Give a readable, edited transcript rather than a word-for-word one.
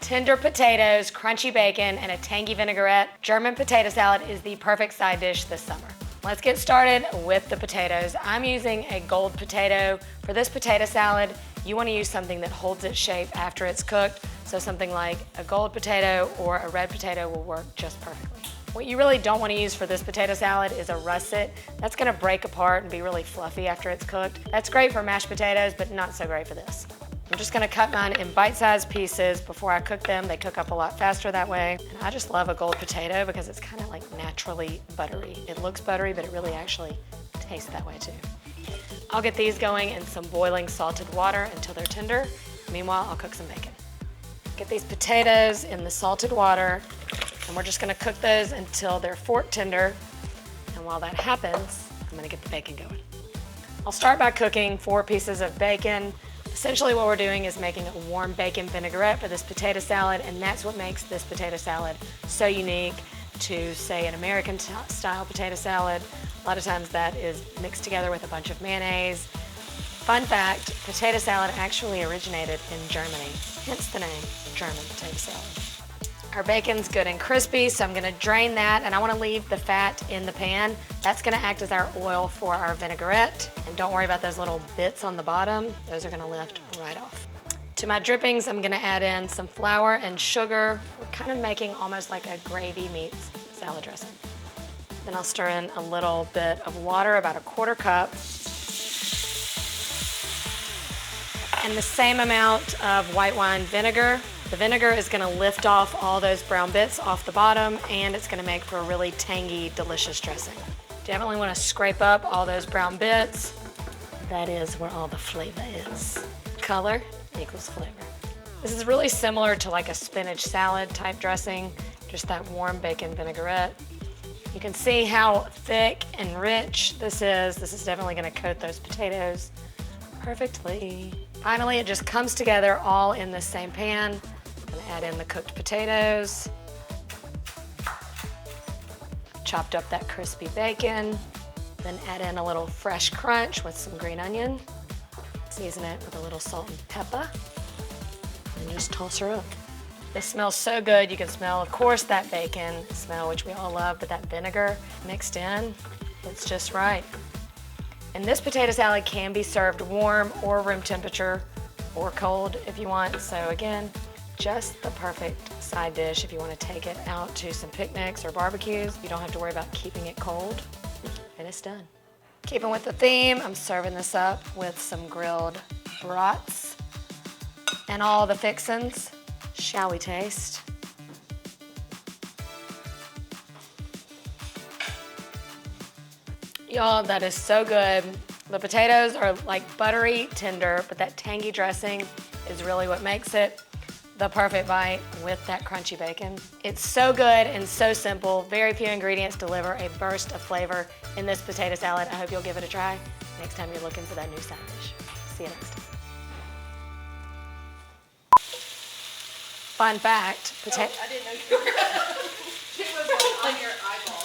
Tender potatoes, crunchy bacon, and a tangy vinaigrette, German potato salad is the perfect side dish this summer. Let's get started with the potatoes. I'm using a gold potato. For this potato salad, you want to use something that holds its shape after it's cooked, so something like a gold potato or a red potato will work just perfectly. What you really don't want to use for this potato salad is a russet. That's going to break apart and be really fluffy after it's cooked. That's great for mashed potatoes, but not so great for this. I'm just gonna cut mine in bite-sized pieces before I cook them. They cook up a lot faster that way. And I just love a gold potato because it's kind of like naturally buttery. It looks buttery, but it really actually tastes that way too. I'll get these going in some boiling salted water until they're tender. Meanwhile, I'll cook some bacon. Get these potatoes in the salted water, and we're just gonna cook those until they're fork tender. And while that happens, I'm gonna get the bacon going. I'll start by cooking 4 pieces of bacon. Essentially what we're doing is making a warm bacon vinaigrette for this potato salad, and that's what makes this potato salad so unique to, say, an American style potato salad. A lot of times that is mixed together with a bunch of mayonnaise. Fun fact, potato salad actually originated in Germany, hence the name German potato salad. Our bacon's good and crispy, so I'm gonna drain that, and I wanna leave the fat in the pan. That's gonna act as our oil for our vinaigrette. And don't worry about those little bits on the bottom. Those are gonna lift right off. To my drippings, I'm gonna add in some flour and sugar. We're kind of making almost like a gravy meets salad dressing. Then I'll stir in a little bit of water, about a 1/4 cup. And the same amount of white wine vinegar. The vinegar is gonna lift off all those brown bits off the bottom, and it's gonna make for a really tangy, delicious dressing. Definitely wanna scrape up all those brown bits. That is where all the flavor is. Color equals flavor. This is really similar to like a spinach salad type dressing, just that warm bacon vinaigrette. You can see how thick and rich this is. This is definitely gonna coat those potatoes perfectly. Finally, it just comes together all in the same pan. I'm gonna add in the cooked potatoes. Chopped up that crispy bacon. Then add in a little fresh crunch with some green onion. Season it with a little salt and pepper. And just toss her up. This smells so good. You can smell, of course, that bacon smell, which we all love, but that vinegar mixed in, it's just right. And this potato salad can be served warm or room temperature or cold if you want. So again, just the perfect side dish if you want to take it out to some picnics or barbecues. You don't have to worry about keeping it cold, and it's done. Keeping with the theme, I'm serving this up with some grilled brats and all the fixins. Shall we taste? Y'all, that is so good. The potatoes are like buttery tender, but that tangy dressing is really what makes it the perfect bite with that crunchy bacon. It's so good and so simple. Very few ingredients deliver a burst of flavor in this potato salad. I hope you'll give it a try next time you're looking for that new side dish. See you next time. Fun fact, I didn't know you were. It was like on your eyeball.